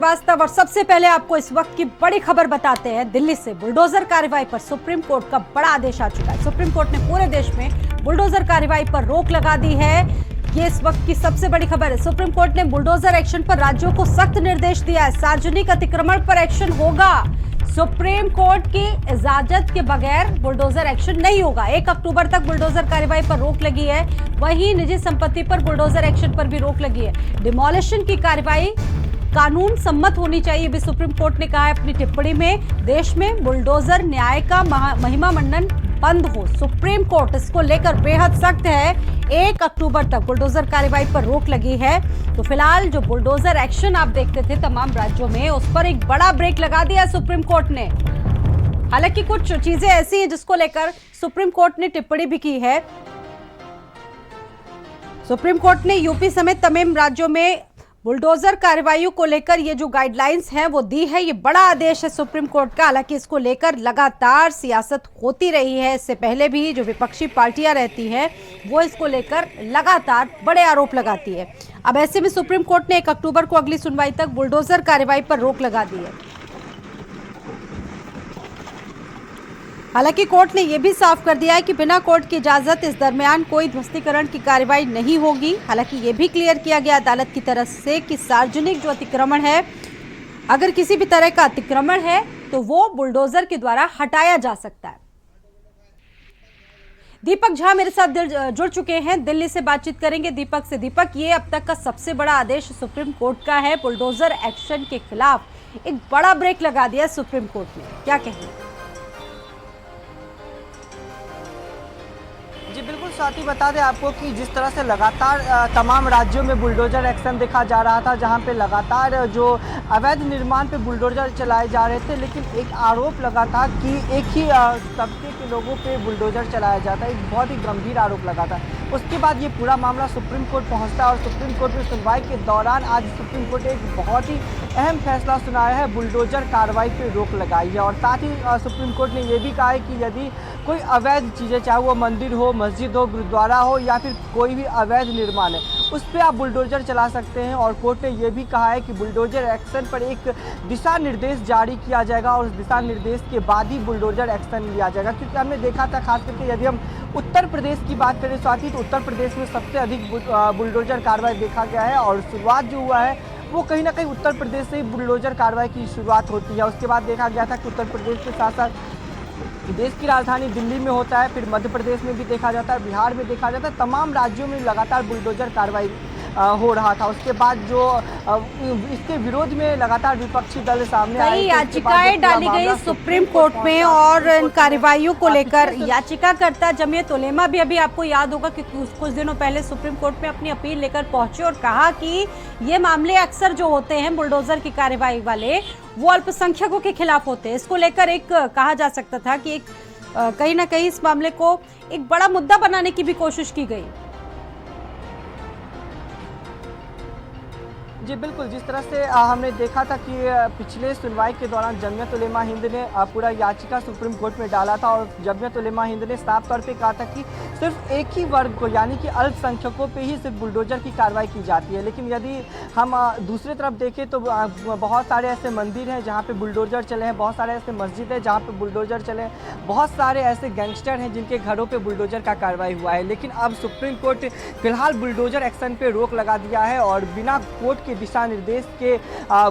वास्तव और सबसे पहले आपको इस वक्त की बड़ी खबर बताते हैं। दिल्ली से बुलडोजर कार्रवाई पर सुप्रीम कोर्ट का बड़ा आदेश आ चुका है। सुप्रीम कोर्ट ने पूरे देश में बुलडोजर कार्रवाई पर रोक लगा दी है। ये इस वक्त की सबसे बड़ी खबर है। सुप्रीम कोर्ट ने बुलडोजर एक्शन पर राज्यों को सख्त निर्देश दिया है। सार्वजनिक अतिक्रमण पर एक्शन होगा। सुप्रीम कोर्ट की इजाजत के बगैर बुलडोजर एक्शन नहीं होगा। 1 अक्टूबर तक बुलडोजर कार्रवाई पर रोक लगी है। वहीं निजी संपत्ति पर बुलडोजर एक्शन पर भी रोक लगी है। डिमोलिशन की कार्रवाई कानून सम्मत होनी चाहिए भी सुप्रीम कोर्ट ने कहा है अपनी टिप्पणी में। देश में बुलडोजर न्याय का महिमा मंडन बंद हो। सुप्रीम कोर्ट इसको लेकर बेहद सख्त है। 1 अक्टूबर तक बुलडोजर कार्रवाई पर रोक लगी है। तो फिलहाल जो बुलडोजर एक्शन आप देखते थे तमाम राज्यों में, उस पर एक बड़ा ब्रेक लगा दिया सुप्रीम कोर्ट ने। हालांकि कुछ चीजें ऐसी हैं जिसको लेकर सुप्रीम कोर्ट ने टिप्पणी भी की है। सुप्रीम कोर्ट ने यूपी समेत तमाम राज्यों में बुलडोजर कार्रवाइयों को लेकर ये जो गाइडलाइंस हैं वो दी है। ये बड़ा आदेश है सुप्रीम कोर्ट का। हालांकि इसको लेकर लगातार सियासत होती रही है। इससे पहले भी जो विपक्षी पार्टियां रहती हैं वो इसको लेकर लगातार बड़े आरोप लगाती है। अब ऐसे में सुप्रीम कोर्ट ने 1 अक्टूबर को अगली सुनवाई तक बुलडोजर कार्रवाई पर रोक लगा दी है। हालांकि कोर्ट ने यह भी साफ कर दिया है कि बिना कोर्ट की इजाजत इस दरमियान कोई ध्वस्तीकरण की कार्रवाई नहीं होगी। हालांकि यह भी क्लियर किया गया अदालत की तरफ से कि सार्वजनिक जो अतिक्रमण है, अगर किसी भी तरह का अतिक्रमण है तो वो बुलडोजर के द्वारा हटाया जा सकता है। दीपक झा मेरे साथ जुड़ चुके हैं, दिल्ली से बातचीत करेंगे दीपक से। दीपक, ये अब तक का सबसे बड़ा आदेश सुप्रीम कोर्ट का है। बुलडोजर एक्शन के खिलाफ एक बड़ा ब्रेक लगा दिया सुप्रीम कोर्ट ने, क्या कहेंगे? जी बिल्कुल साथी, बता दें आपको कि जिस तरह से लगातार तमाम राज्यों में बुलडोजर एक्शन देखा जा रहा था, जहां पे लगातार जो अवैध निर्माण पे बुलडोजर चलाए जा रहे थे, लेकिन एक आरोप लगा था कि एक ही तबके के लोगों पे बुलडोजर चलाया जाता है। एक बहुत ही गंभीर आरोप लगा था। उसके बाद ये पूरा मामला सुप्रीम कोर्ट पहुँचता है और सुप्रीम कोर्ट में सुनवाई के दौरान आज सुप्रीम कोर्ट एक बहुत ही अहम फैसला सुनाया है। बुलडोजर कार्रवाई पर रोक लगाई है और साथ ही सुप्रीम कोर्ट ने यह भी कहा है कि यदि कोई अवैध चीज़ें, चाहे वो मंदिर हो, मस्जिद हो, गुरुद्वारा हो या फिर कोई भी अवैध निर्माण है, उस पर आप बुलडोजर चला सकते हैं। और कोर्ट ने यह भी कहा है कि बुलडोजर एक्शन पर एक दिशा निर्देश जारी किया जाएगा और उस दिशा निर्देश के बाद ही बुलडोजर एक्शन लिया जाएगा। क्योंकि हमने देखा था, खास करके यदि हम उत्तर प्रदेश की बात करें साथी, तो उत्तर प्रदेश में सबसे अधिक बुलडोजर कार्रवाई देखा गया है और शुरुआत जो हुआ है वो कहीं ना कहीं उत्तर प्रदेश से ही बुलडोजर कार्रवाई की शुरुआत होती है। उसके बाद देखा गया था कि उत्तर प्रदेश के साथ साथ देश की राजधानी दिल्ली में होता है, फिर मध्य प्रदेश में भी देखा जाता है, बिहार में देखा जाता है, तमाम राज्यों में लगातार बुलडोजर कार्रवाई हो रहा था। उसके बाद जो इसके विरोध में लगातार विपक्षी दल सामने आए, कई याचिकाएं डाली गई सुप्रीम कोर्ट में और इन कार्रवाइयों को लेकर। याचिकाकर्ता जमीयत उलेमा भी, अभी आपको याद होगा कि कुछ दिनों पहले सुप्रीम कोर्ट में अपनी अपील लेकर पहुंचे और कहा कि ये मामले अक्सर जो होते हैं बुलडोजर की कार्रवाई वाले, वो अल्पसंख्यकों के खिलाफ होते हैं। इसको लेकर एक कहा जा सकता था कि एक कहीं ना कहीं इस मामले को एक बड़ा मुद्दा बनाने की भी कोशिश की गई। जी बिल्कुल, जिस तरह से हमने देखा था कि पिछले सुनवाई के दौरान जमीयत उलेमा हिंद ने पूरा याचिका सुप्रीम कोर्ट में डाला था और जमीयत उलेमा हिंद ने साफ तौर पे कहा था कि सिर्फ एक ही वर्ग को, यानी कि अल्पसंख्यकों पे ही सिर्फ बुलडोजर की कार्रवाई की जाती है। लेकिन यदि हम दूसरी तरफ देखें तो बहुत सारे ऐसे मंदिर हैं जहाँ पे बुलडोजर चले हैं, बहुत सारे ऐसे मस्जिद हैं जहाँ पे बुलडोजर चले हैं, बहुत सारे ऐसे गैंगस्टर हैं जिनके घरों पर बुलडोजर का कार्रवाई हुआ है। लेकिन अब सुप्रीम कोर्ट फिलहाल बुलडोजर एक्शन पर रोक लगा दिया है और बिना कोर्ट के दिशा निर्देश के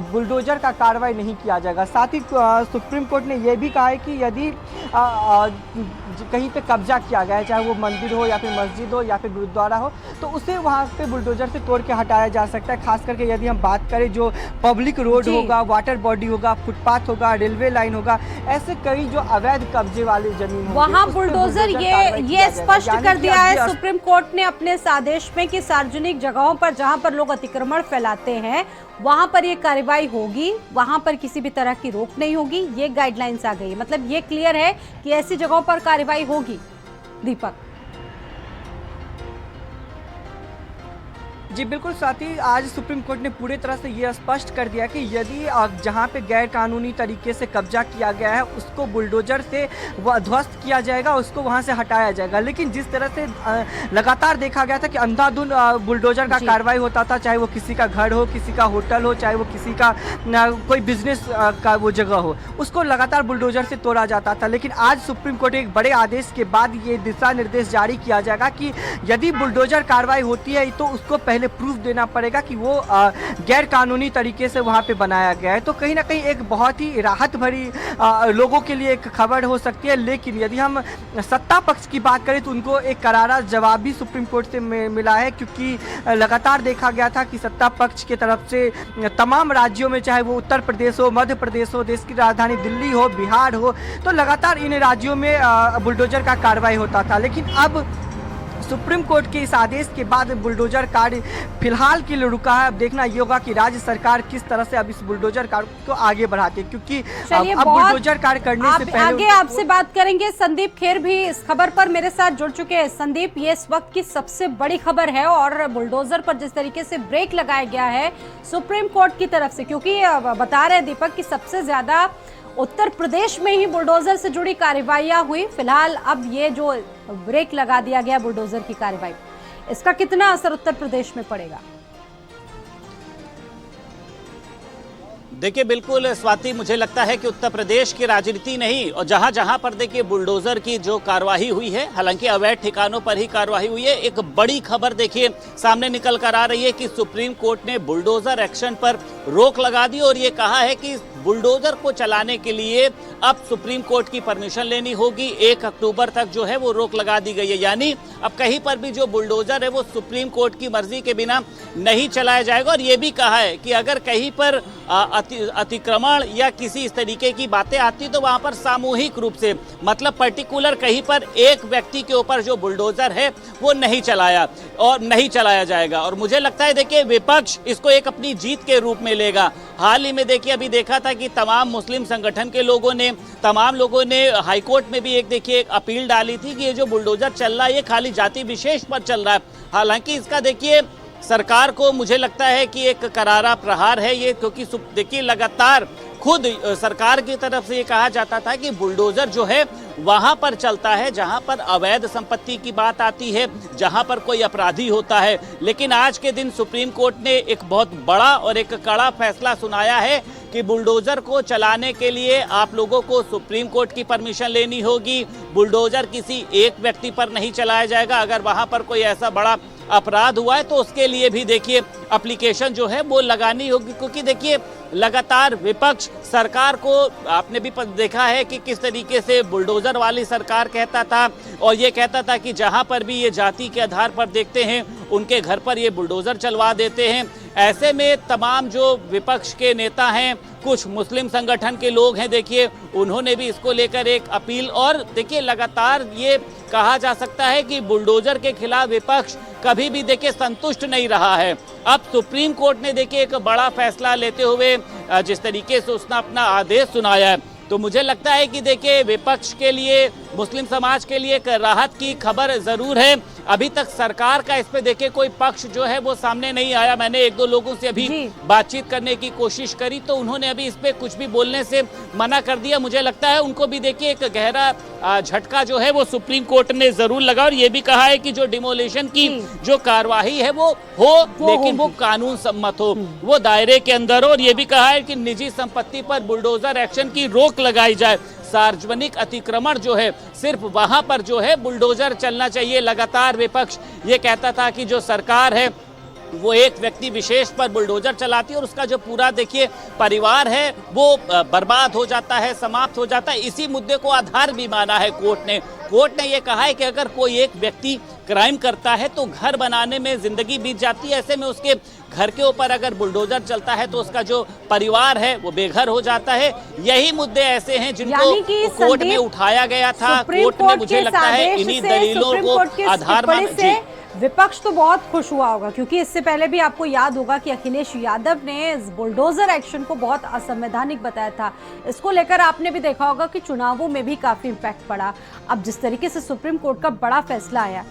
बुलडोजर का कार्रवाई नहीं किया जाएगा। साथ ही सुप्रीम कोर्ट ने यह भी कहा है कि यदि कहीं पे कब्जा किया गया है, चाहे वो मंदिर हो या फिर मस्जिद हो या फिर गुरुद्वारा हो, तो उसे वहाँ पे बुलडोजर से तोड़ के हटाया जा सकता है। खास करके यदि हम बात करें जो पब्लिक रोड होगा, वाटर बॉडी होगा, फुटपाथ होगा, रेलवे लाइन होगा, ऐसे कई जो अवैध कब्जे वाली जमीन वहाँ बुलडोजर ये स्पष्ट कर दिया है सुप्रीम कोर्ट ने अपने इस आदेश में कि सार्वजनिक जगहों पर जहाँ पर लोग अतिक्रमण फैलाते हैं वहां पर ये कार्रवाई होगी, वहां पर किसी भी तरह की रोक नहीं होगी। ये गाइडलाइंस आ गई है, मतलब ये क्लियर है कि ऐसी जगहों पर कार्रवाई होगी। दीपक जी बिल्कुल साथी, आज सुप्रीम कोर्ट ने पूरी तरह से ये स्पष्ट कर दिया कि यदि जहां पे गैर कानूनी तरीके से कब्जा किया गया है उसको बुलडोजर से ध्वस्त किया जाएगा, उसको वहां से हटाया जाएगा। लेकिन जिस तरह से लगातार देखा गया था कि अंधाधुंध बुलडोजर का कार्रवाई होता था, चाहे वो किसी का घर हो, किसी का होटल हो, चाहे वो किसी का कोई बिजनेस का वो जगह हो, उसको लगातार बुलडोजर से तोड़ा जाता था। लेकिन आज सुप्रीम कोर्ट के एक बड़े आदेश के बाद ये दिशा निर्देश जारी किया जाएगा कि यदि बुलडोजर कार्रवाई होती है तो उसको पहले प्रूफ देना पड़ेगा कि वो गैर कानूनी तरीके से वहाँ पे बनाया गया है। तो कहीं ना कहीं एक बहुत ही राहत भरी लोगों के लिए एक खबर हो सकती है। लेकिन यदि हम सत्ता पक्ष की बात करें तो उनको एक करारा जवाब भी सुप्रीम कोर्ट से मिला है, क्योंकि लगातार देखा गया था कि सत्ता पक्ष की तरफ से तमाम राज्यों में, चाहे वो उत्तर प्रदेश हो, मध्य प्रदेश हो, देश की राजधानी दिल्ली हो, बिहार हो, तो लगातार इन राज्यों में बुलडोजर का कार्रवाई होता था। लेकिन अब सुप्रीम कोर्ट के इस आदेश के बाद बुलडोजर कार्य फिलहाल के लिए रुका है। अब देखना ये होगा कि राज्य सरकार किस तरह से अब इस बुलडोजर कार्य को आगे बढ़ाती है, क्योंकि अब बुलडोजर कार्य करने से पहले आगे आपसे बात करेंगे। संदीप खेर भी इस खबर पर मेरे साथ जुड़ चुके हैं। संदीप, ये इस वक्त की सबसे बड़ी खबर है और बुलडोजर पर जिस तरीके से ब्रेक लगाया गया है सुप्रीम कोर्ट की तरफ से, क्योंकि बता रहे दीपक कि सबसे ज्यादा उत्तर प्रदेश में ही बुलडोजर से जुड़ी कार्रवाइयां हुई। फिलहाल अब ये जो ब्रेक लगा दिया गया बुलडोजर की कार्रवाई, इसका कितना असर उत्तर प्रदेश में पड़ेगा? देखिए बिल्कुल स्वाति, मुझे लगता है कि उत्तर प्रदेश की राजनीति नहीं, और जहां जहां पर देखिए बुलडोजर की जो कार्रवाई हुई है, हालांकि अवैध ठिकानों पर ही कार्रवाई हुई है, एक बड़ी खबर देखिए सामने निकल कर आ रही है कि सुप्रीम कोर्ट ने बुलडोजर एक्शन पर रोक लगा दी और ये कहा है कि बुलडोजर को चलाने के लिए अब सुप्रीम कोर्ट की परमिशन लेनी होगी। 1 अक्टूबर तक जो है वो रोक लगा दी गई है, यानी अब कहीं पर भी जो बुलडोजर है वो सुप्रीम कोर्ट की मर्जी के बिना नहीं चलाया जाएगा। और ये भी कहा है कि अगर कहीं पर अतिक्रमण या किसी इस तरीके की बातें आती तो वहां पर सामूहिक रूप से, मतलब पर्टिकुलर कहीं पर एक व्यक्ति के ऊपर जो बुलडोजर है वो नहीं चलाया जाएगा। और मुझे लगता है देखिए विपक्ष इसको एक अपनी जीत के रूप में लेगा। हाल ही में देखिए अभी देखा था कि तमाम मुस्लिम संगठन के लोगों ने, तमाम लोगों ने हाईकोर्ट में भी एक अपील डाली थी कि ये जो बुलडोजर चल रहा है ये खाली जाति विशेष पर चल रहा है। हालांकि इसका देखिए सरकार को मुझे लगता है कि एक करारा प्रहार है ये, क्योंकि देखिए लगातार खुद सरकार की तरफ से ये कहा जाता था कि बुलडोजर जो है वहां पर चलता है जहां पर अवैध संपत्ति की बात आती है, जहां पर कोई अपराधी होता है। लेकिन आज के दिन सुप्रीम कोर्ट ने एक बहुत बड़ा और एक कड़ा फैसला सुनाया है कि बुलडोजर को चलाने के लिए आप लोगों को सुप्रीम कोर्ट की परमिशन लेनी होगी। बुलडोजर किसी एक व्यक्ति पर नहीं चलाया जाएगा। अगर वहां पर कोई ऐसा बड़ा अपराध हुआ है तो उसके लिए भी देखिए एप्लीकेशन जो है वो लगानी होगी, क्योंकि देखिए लगातार विपक्ष सरकार को, आपने भी देखा है कि किस तरीके से बुलडोजर वाली सरकार कहता था और ये कहता था कि जहां पर भी ये जाति के आधार पर देखते हैं उनके घर पर ये बुलडोजर चलवा देते हैं। ऐसे में तमाम जो विपक्ष के नेता हैं, कुछ मुस्लिम संगठन के लोग हैं, देखिए उन्होंने भी इसको लेकर एक अपील, और देखिए लगातार ये कहा जा सकता है कि बुलडोजर के खिलाफ विपक्ष कभी भी देखिए संतुष्ट नहीं रहा है। अब सुप्रीम कोर्ट ने देखिए एक बड़ा फैसला लेते हुए जिस तरीके से उसने अपना आदेश सुनाया है, तो मुझे लगता है कि देखिए विपक्ष के लिए, मुस्लिम समाज के लिए एक राहत की खबर जरूर है। अभी तक सरकार का इस पे देखिए कोई पक्ष जो है वो सामने नहीं आया। मैंने 1-2 लोगों से अभी बातचीत करने की कोशिश करी तो उन्होंने अभी इस पे कुछ भी बोलने से मना कर दिया। मुझे लगता है उनको भी देखिए एक गहरा झटका जो है वो सुप्रीम कोर्ट ने जरूर लगा, और ये भी कहा है कि जो डिमोलिशन की जो कार्यवाही है वो लेकिन वो कानून सम्मत हो, वो दायरे के अंदर हो। और ये भी कहा है कि निजी संपत्ति पर बुलडोजर एक्शन की रोक लगाई जाए। सार्वजनिक अतिक्रमण जो है सिर्फ वहां पर जो है बुलडोजर चलना चाहिए। लगातार विपक्ष ये कहता था कि जो सरकार है वो एक व्यक्ति विशेष पर बुलडोजर चलाती है और उसका जो पूरा देखिए परिवार है वो बर्बाद हो जाता है, समाप्त हो जाता है। इसी मुद्दे को आधार भी माना है कोर्ट ने ये कहा है कि अगर कोई एक व्यक्ति क्राइम करता है तो घर बनाने में जिंदगी बीत जाती है। ऐसे में उसके घर के ऊपर अगर बुलडोजर चलता है तो उसका जो परिवार है वो बेघर हो जाता है। यही मुद्दे ऐसे हैं जिनको कोर्ट में उठाया गया था। कोर्ट ने मुझे लगता है इन्हीं दलीलों को आधार मान विपक्ष तो बहुत खुश हुआ होगा, क्योंकि इससे पहले भी आपको याद होगा कि अखिलेश यादव ने इस बुलडोजर एक्शन को बहुत असंवैधानिक बताया था। इसको लेकर आपने भी देखा होगा कि चुनावों में भी काफी इम्पैक्ट पड़ा। अब जिस तरीके से सुप्रीम कोर्ट का बड़ा फैसला आया,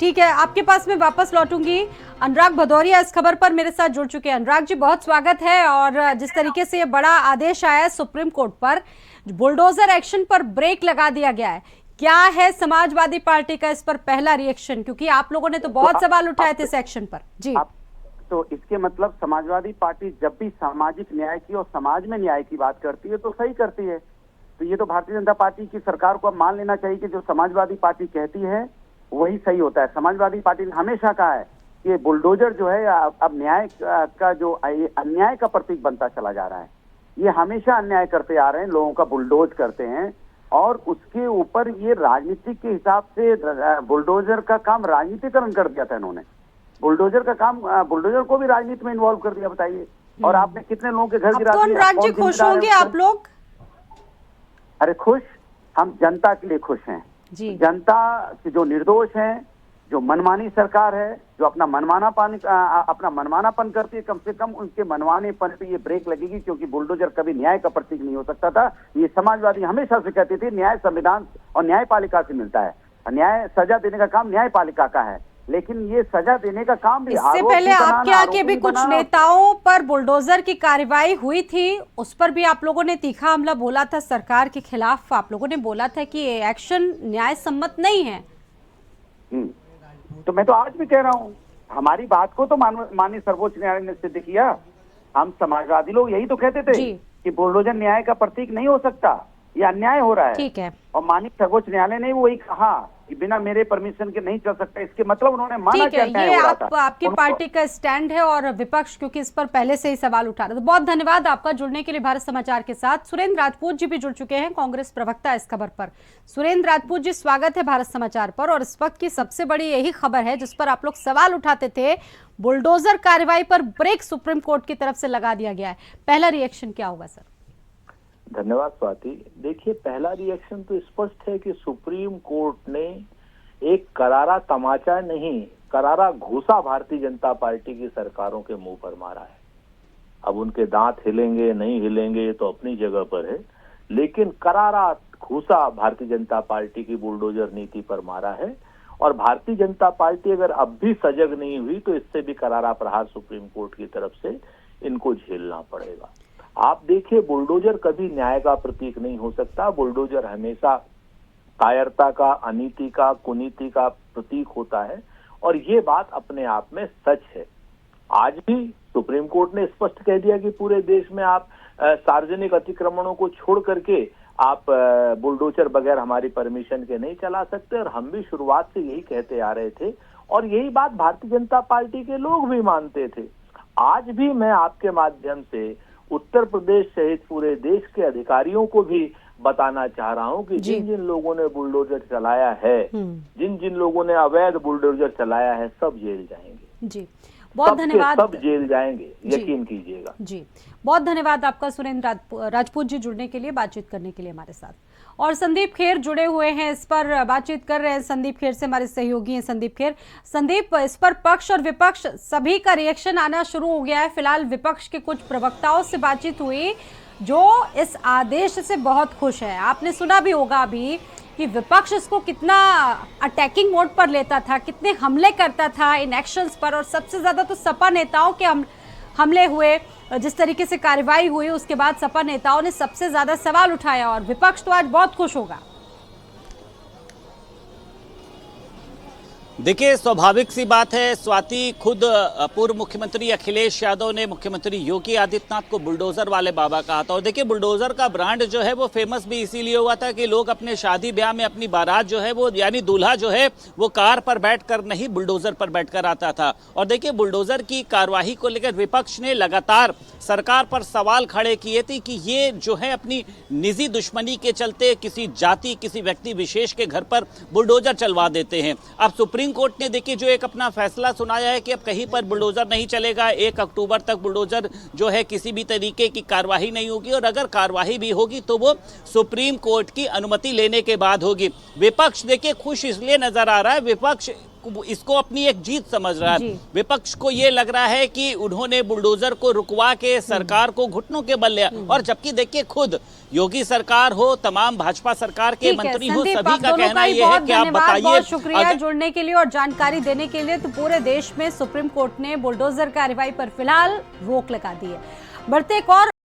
ठीक है, आपके पास मैं वापस लौटूंगी। अनुराग भदौरिया इस खबर पर मेरे साथ जुड़ चुके हैं। अनुराग जी, बहुत स्वागत है। और जिस तरीके से ये बड़ा आदेश आया है सुप्रीम कोर्ट पर, बुलडोजर एक्शन पर ब्रेक लगा दिया गया है, क्या है समाजवादी पार्टी का इस पर पहला रिएक्शन? क्योंकि आप लोगों ने तो बहुत सवाल उठाए थे इस एक्शन पर। जी, तो इसके मतलब समाजवादी पार्टी जब भी सामाजिक न्याय की और समाज में न्याय की बात करती है तो सही करती है। तो ये तो भारतीय जनता पार्टी की सरकार को अब मान लेना चाहिए कि जो समाजवादी पार्टी कहती है वही सही होता है। समाजवादी पार्टी ने हमेशा कहा है कि बुलडोजर जो है अब न्याय का जो अन्याय का प्रतीक बनता चला जा रहा है। ये हमेशा अन्याय करते आ रहे हैं, लोगों का बुलडोज करते हैं और उसके ऊपर ये राजनीति के हिसाब से बुलडोजर का काम राजनीतिकरण कर दिया था इन्होंने। बुलडोजर का काम, बुलडोजर को भी राजनीति में इन्वॉल्व कर दिया, बताइए। और आपने कितने लोगों के घर गिरा दिए। अनुराग जी, खुश होंगे आप लोग? अरे खुश, हम जनता के लिए खुश हैं जी। जनता की जो निर्दोष है, जो मनमानी सरकार है, जो अपना मनमानापन करती है, कम से कम उनके मनमानेपन पे ये ब्रेक लगेगी। क्योंकि बुलडोजर कभी न्याय का प्रतीक नहीं हो सकता था। ये समाजवादी हमेशा से कहते थे न्याय संविधान और न्यायपालिका से मिलता है। न्याय सजा देने का काम न्यायपालिका का है, लेकिन ये सजा देने का काम भी इससे पहले आपके आगे भी कुछ नेताओं पर बुलडोजर की कार्रवाई हुई थी, उस पर भी आप लोगों ने तीखा हमला बोला था सरकार के खिलाफ। आप लोगों ने बोला था कि ये एक्शन न्याय सम्मत नहीं है। तो मैं तो आज भी कह रहा हूँ, हमारी बात को तो माननीय सर्वोच्च न्यायालय ने सिद्ध किया। हम समाजवादी लोग यही तो कहते थे कि बुलडोजर न्याय का प्रतीक नहीं हो सकता, ये अन्याय हो रहा है। ठीक है। और माननीय सर्वोच्च न्यायालय ने वही कहा कि बिना मेरे परमिशन के नहीं चल सकता। इसके मतलब उन्होंने माना ठीक है, ये आपकी पार्टी का स्टैंड है और विपक्ष क्योंकि इस पर पहले से ही सवाल उठा रहा था। बहुत धन्यवाद आपका जुड़ने के लिए भारत समाचार के साथ। सुरेंद्र राजपूत जी भी जुड़ चुके हैं, कांग्रेस प्रवक्ता इस खबर पर। सुरेंद्र राजपूत जी, स्वागत है भारत समाचार पर। और इस वक्त की सबसे बड़ी यही खबर है जिस पर आप लोग सवाल उठाते थे, बुलडोजर कार्रवाई पर ब्रेक सुप्रीम कोर्ट की तरफ से लगा दिया गया है। पहला रिएक्शन क्या होगा सर? धन्यवाद स्वाति। देखिए, पहला रिएक्शन तो स्पष्ट है कि सुप्रीम कोर्ट ने एक करारा तमाचा नहीं, करारा घूसा भारतीय जनता पार्टी की सरकारों के मुंह पर मारा है। अब उनके दांत हिलेंगे नहीं हिलेंगे ये तो अपनी जगह पर है, लेकिन करारा घूसा भारतीय जनता पार्टी की बुलडोजर नीति पर मारा है। और भारतीय जनता पार्टी अगर अब भी सजग नहीं हुई तो इससे भी करारा प्रहार सुप्रीम कोर्ट की तरफ से इनको झेलना पड़ेगा। आप देखिए, बुलडोजर कभी न्याय का प्रतीक नहीं हो सकता। बुलडोजर हमेशा कायरता का, अनीति का, कुनीति का प्रतीक होता है और ये बात अपने आप में सच है। आज भी सुप्रीम कोर्ट ने स्पष्ट कह दिया कि पूरे देश में आप सार्वजनिक अतिक्रमणों को छोड़ करके आप बुलडोजर बगैर हमारी परमिशन के नहीं चला सकते। और हम भी शुरुआत से यही कहते आ रहे थे और यही बात भारतीय जनता पार्टी के लोग भी मानते थे। आज भी मैं आपके माध्यम से उत्तर प्रदेश सहित पूरे देश के अधिकारियों को भी बताना चाह रहा हूं कि जिन जिन लोगों ने बुलडोजर चलाया है, जिन जिन लोगों ने अवैध बुलडोजर चलाया है, सब जेल जाएंगे जी। बहुत धन्यवाद। सब जेल जाएंगे, यकीन कीजिएगा जी। बहुत धन्यवाद आपका सुरेंद्र राजपूत जी जुड़ने के लिए, बातचीत करने के लिए हमारे साथ। और संदीप खेर जुड़े हुए हैं, इस पर बातचीत कर रहे हैं। संदीप खेर से हमारे सहयोगी हैं संदीप खेर। संदीप, इस पर पक्ष और विपक्ष सभी का रिएक्शन आना शुरू हो गया है। फिलहाल विपक्ष के कुछ प्रवक्ताओं से बातचीत हुई जो इस आदेश से बहुत खुश है। आपने सुना भी होगा अभी कि विपक्ष इसको कितना अटैकिंग मोड पर लेता था, कितने हमले करता था इन एक्शंस पर। और सबसे ज्यादा तो सपा नेताओं के हमले हुए, जिस तरीके से कार्रवाई हुई उसके बाद सपा नेताओं ने सबसे ज्यादा सवाल उठाया और विपक्ष तो आज बहुत खुश होगा। देखिए, स्वाभाविक सी बात है स्वाति, खुद पूर्व मुख्यमंत्री अखिलेश यादव ने मुख्यमंत्री योगी आदित्यनाथ को बुलडोजर वाले बाबा कहा था। और देखिए, बुलडोजर का ब्रांड जो है वो फेमस भी इसीलिए हुआ था कि लोग अपने शादी ब्याह में अपनी बारात जो है वो, यानी दूल्हा जो है वो कार पर बैठकर नहीं बुलडोजर पर बैठकर आता था। और देखिए, बुलडोजर की कार्यवाही को लेकर विपक्ष ने लगातार सरकार पर सवाल खड़े किए थे कि ये जो है अपनी निजी दुश्मनी के चलते किसी जाति, किसी व्यक्ति विशेष के घर पर बुलडोजर चलवा देते हैं। अब सुप्रीम कोर्ट ने देखिए जो एक अपना फैसला सुनाया है कि अब कहीं पर बुलडोजर नहीं चलेगा। 1 अक्टूबर तक बुलडोजर जो है किसी भी तरीके की कार्यवाही नहीं होगी और अगर कार्यवाही भी होगी तो वो सुप्रीम कोर्ट की अनुमति लेने के बाद होगी। विपक्ष देखिए खुश इसलिए नजर आ रहा है, विपक्ष इसको अपनी एक जीत समझ रहा है। जी। विपक्ष को ये लग रहा है कि उन्होंने बुलडोजर को रुकवा के सरकार को घुटनों के बल लिया, और जबकि देखिए खुद योगी सरकार हो, तमाम भाजपा सरकार के ठीक है, मंत्री हो, संदीप, सभी आप का दोनों कहना ही ये है बहुत कि आप धन्यवाद, बताइए बहुत शुक्रिया अगर- जुड़ने के लिए और जानकारी देने के लिए। तो पूरे देश में सुप्रीम कोर्ट ने बुलडोजर कार्रवाई पर फिलहाल रोक लगा दी है। बढ़ते एक और